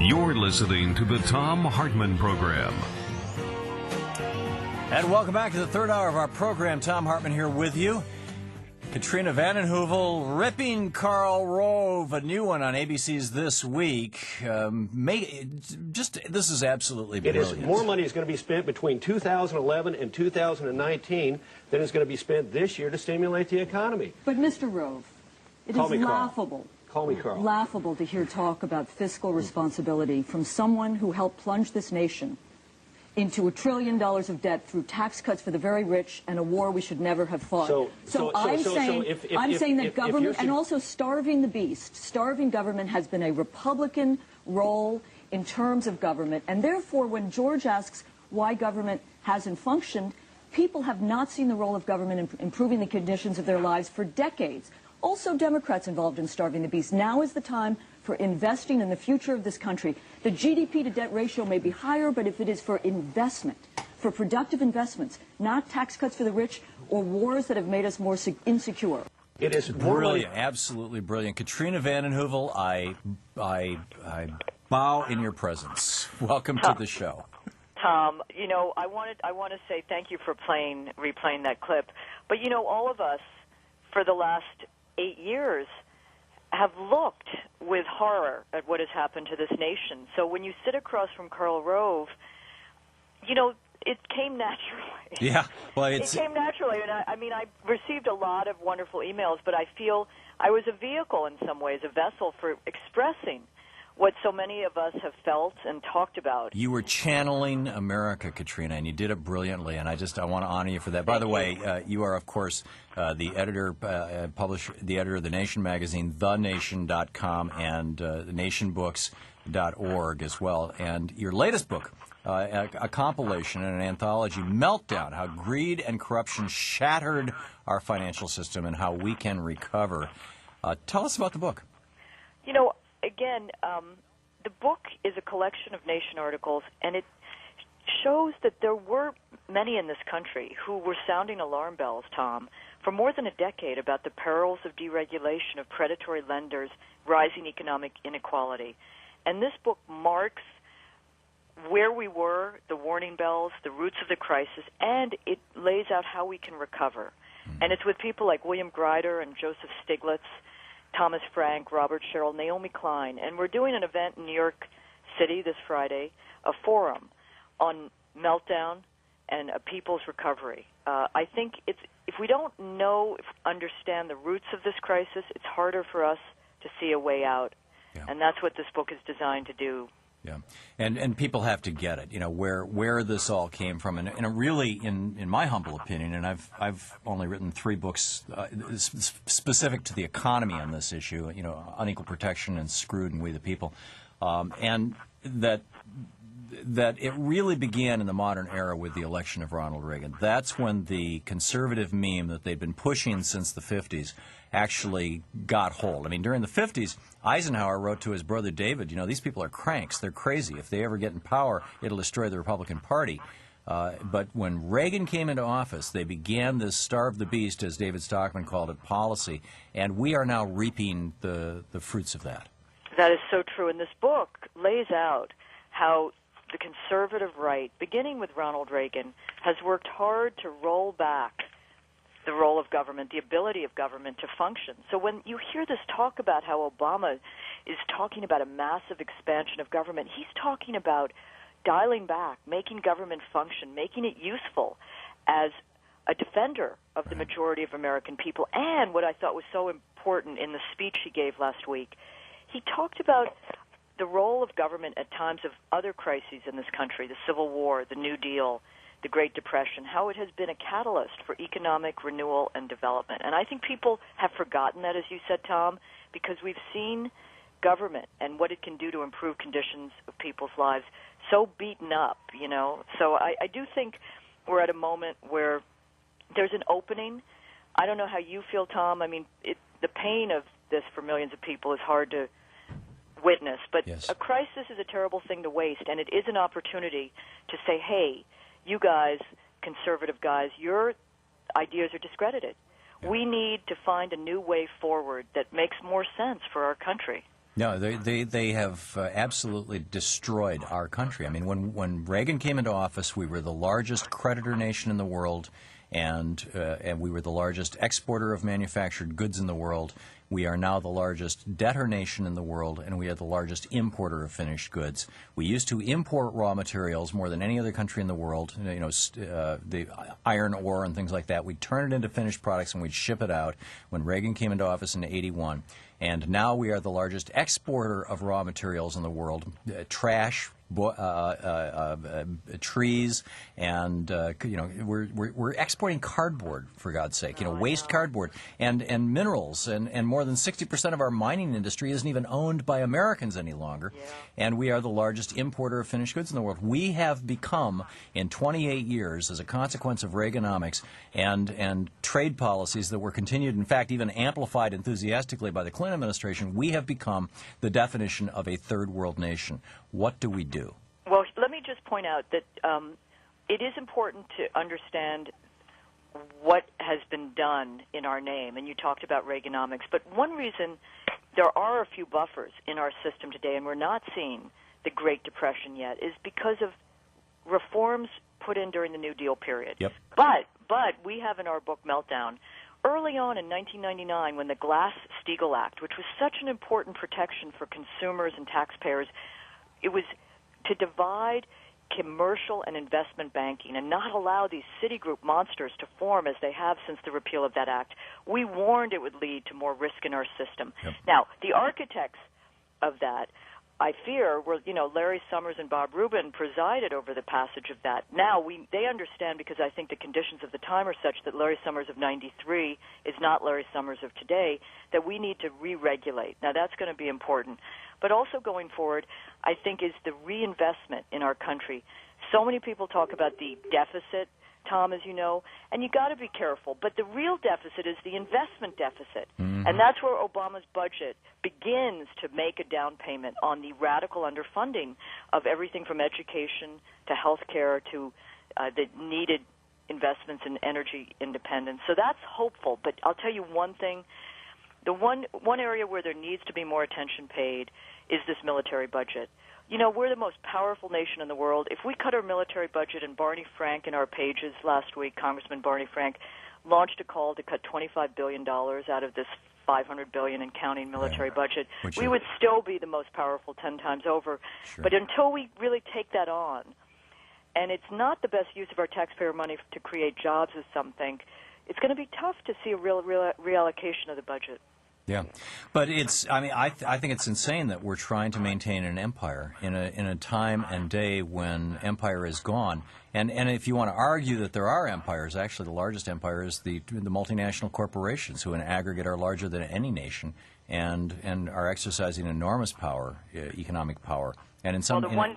You're listening to the Thom Hartmann Program. And welcome back to the third hour of our program. Thom Hartmann here with you. Katrina Vanden Heuvel ripping Karl Rove, a new one on ABC's This Week. This is absolutely brilliant. More money is going to be spent between 2011 and 2019 than is going to be spent this year to stimulate the economy. But Mr. Rove, it is laughable. Call me Carl. Laughable to hear talk about fiscal responsibility from someone who helped plunge this nation into $1 trillion of debt through tax cuts for the very rich and a war we should never have fought. I'm saying that government, and also starving the beast, starving government has been a Republican role in terms of government, and therefore when George asks why government hasn't functioned, people have not seen the role of government in improving the conditions of their lives for decades. Also Democrats involved in starving the beast. Now is the time for investing in the future of this country. The GDP to debt ratio may be higher, but if it is for investment, for productive investments, not tax cuts for the rich or wars that have made us more insecure. It is brilliant, absolutely brilliant. Katrina Vanden Heuvel, I bow in your presence. Welcome to the show. Thom, you know, I want to say thank you for replaying that clip. But you know, all of us for the last 8 years have looked with horror at what has happened to this nation. So when you sit across from Karl Rove, you know, it came naturally. Yeah, well, it came naturally. And I received a lot of wonderful emails, but I feel I was a vehicle in some ways, a vessel for expressing what so many of us have felt and talked about. You were channeling America, Katrina, and you did it brilliantly, and I want to honor you for that. By the way, you are, of course, the editor, the editor of The Nation magazine, thenation.com, and nationbooks.org as well. And your latest book, a compilation and an anthology, Meltdown, How Greed and Corruption Shattered Our Financial System and How We Can Recover. Tell us about the book. You know, again, the book is a collection of Nation articles, and it shows that there were many in this country who were sounding alarm bells, Thom, for more than a decade about the perils of deregulation, of predatory lenders, rising economic inequality. And this book marks where we were, the warning bells, the roots of the crisis, and it lays out how we can recover. And it's with people like William Greider and Joseph Stiglitz, Thomas Frank, Robert Sherrill, Naomi Klein, and we're doing an event in New York City this Friday, a forum on meltdown and a people's recovery. I think if we don't understand the roots of this crisis, it's harder for us to see a way out, and that's what this book is designed to do. Yeah, and people have to get it, you know, where this all came from, and really, in my humble opinion, and I've only written 3 books specific to the economy on this issue, you know, Unequal Protection and Screwed and We the People, and that it really began in the modern era with the election of Ronald Reagan. That's when the conservative meme that they'd been pushing since the 50s actually got hold. I mean, during the 50s, Eisenhower wrote to his brother David, you know, these people are cranks. They're crazy. If they ever get in power, it'll destroy the Republican Party. But when Reagan came into office, they began this starve the beast, as David Stockman called it, policy, and we are now reaping the fruits of that. That is so true. And this book lays out how the conservative right, beginning with Ronald Reagan, has worked hard to roll back the role of government, the ability of government to function. So when you hear this talk about how Obama is talking about a massive expansion of government, he's talking about dialing back, making government function, making it useful as a defender of the majority of American people. And what I thought was so important in the speech he gave last week, he talked about the role of government at times of other crises in this country, the Civil War, the New Deal, the Great Depression, how it has been a catalyst for economic renewal and development. And I think people have forgotten that, as you said, Thom, because we've seen government and what it can do to improve conditions of people's lives so beaten up, you know. So I do think we're at a moment where there's an opening. I don't know how you feel, Thom. I mean, the pain of this for millions of people is hard to witness, but yes. A crisis is a terrible thing to waste, and it is an opportunity to say, hey, you guys, conservative guys, your ideas are discredited. Yeah. We need to find a new way forward that makes more sense for our country. No, they have absolutely destroyed our country. I mean, when Reagan came into office, we were the largest creditor nation in the world, and we were the largest exporter of manufactured goods in the world. We are now the largest debtor nation in the world, and we are the largest importer of finished goods. We used to import raw materials more than any other country in the world, the iron ore and things like that. We'd turn it into finished products, and we'd ship it out when Reagan came into office in '81. And now we are the largest exporter of raw materials in the world, trash, trees, and we're exporting cardboard, for God's sake, waste cardboard and minerals, and more than 60% of our mining industry isn't even owned by Americans any longer, and we are the largest importer of finished goods in the world. We have become, in 28 years, as a consequence of Reaganomics and trade policies that were continued, in fact, even amplified enthusiastically by the Clinton administration, we have become the definition of a third world nation. What do we do? Well, let me just point out that it is important to understand what has been done in our name, and you talked about Reaganomics, but one reason there are a few buffers in our system today, and we're not seeing the Great Depression yet, is because of reforms put in during the New Deal period. Yep. But we have in our book Meltdown, early on in 1999, when the Glass-Steagall Act, which was such an important protection for consumers and taxpayers, it was to divide commercial and investment banking and not allow these Citigroup monsters to form as they have since the repeal of that act. We warned it would lead to more risk in our system. Yep. Now, the architects of that, I fear, were, Larry Summers and Bob Rubin presided over the passage of that. Now, they understand, because I think the conditions of the time are such that Larry Summers of '93 is not Larry Summers of today, that we need to re-regulate. Now, that's going to be important. But also going forward, I think, is the reinvestment in our country. So many people talk about the deficit, Tom, as you know, and you got to be careful. But the real deficit is the investment deficit, and that's where Obama's budget begins to make a down payment on the radical underfunding of everything from education to health care to the needed investments in energy independence. So that's hopeful. But I'll tell you one thing. The one area where there needs to be more attention paid is this military budget. We're the most powerful nation in the world. If we cut our military budget, and Barney Frank in our pages last week, Congressman Barney Frank, launched a call to cut $25 billion out of this $500 billion and counting military budget, we would still be the most powerful 10 times over. Sure. But until we really take that on, and it's not the best use of our taxpayer money to create jobs, as some think, it's going to be tough to see a real reallocation of the budget. Yeah, but I think it's insane that we're trying to maintain an empire in a time and day when empire is gone. And if you want to argue that there are empires, actually the largest empire is the multinational corporations, who in aggregate are larger than any nation and are exercising enormous power, economic power. And in some the one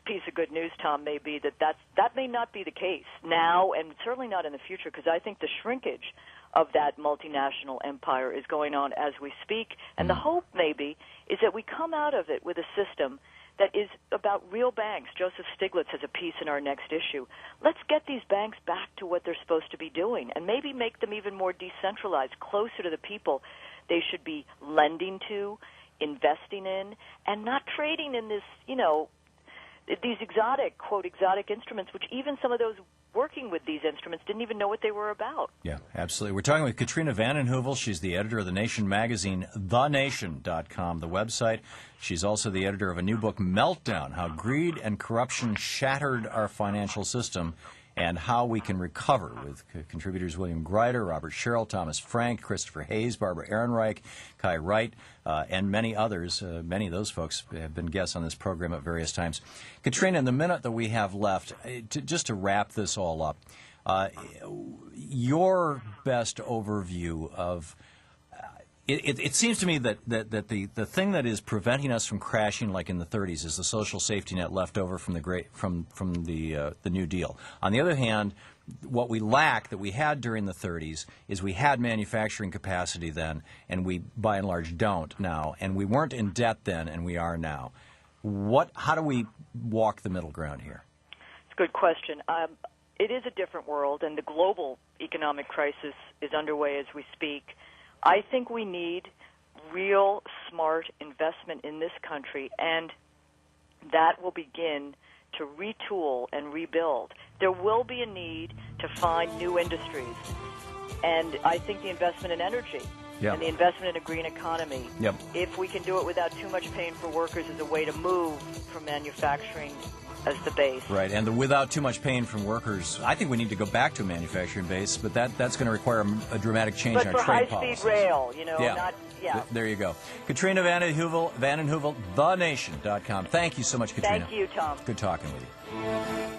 piece of good news, Tom, may be that may not be the case now, and certainly not in the future, because I think the shrinkage of that multinational empire is going on as we speak. And the hope, maybe, is that we come out of it with a system that is about real banks. Joseph Stiglitz has a piece in our next issue. Let's get these banks back to what they're supposed to be doing, and maybe make them even more decentralized, closer to the people they should be lending to, investing in, and not trading in this, these exotic, quote, exotic instruments, which even some of those working with these instruments didn't even know what they were about. Yeah, absolutely. We're talking with Katrina vanden Heuvel. She's the editor of The Nation magazine, thenation.com, the website. She's also the editor of a new book, Meltdown, How Greed and Corruption Shattered Our Financial System and How We Can Recover, with contributors William Greider, Robert Sherrill, Thomas Frank, Christopher Hayes, Barbara Ehrenreich, Kai Wright, and many others. Many of those folks have been guests on this program at various times. Katrina, in the minute that we have left, just to wrap this all up, your best overview of It seems to me that the thing that is preventing us from crashing like in the 30s is the social safety net left over from the New Deal. On the other hand, what we lack that we had during the 30s is we had manufacturing capacity then, and we by and large don't now, and we weren't in debt then, and we are now. How do we walk the middle ground here? It's a good question. It is a different world, and the global economic crisis is underway as we speak. I think we need real smart investment in this country, and that will begin to retool and rebuild. There will be a need to find new industries, and I think the investment in energy and the investment in a green economy, if we can do it without too much pain for workers, is a way to move from manufacturing as the base. Right, and without too much pain from workers, I think we need to go back to a manufacturing base, but that's going to require a dramatic change in our trade policies. But for high-speed rail, you know, not... Yeah. There you go. Katrina Vanden Heuvel, TheNation.com. Thank you so much, Katrina. Thank you, Tom. Good talking with you.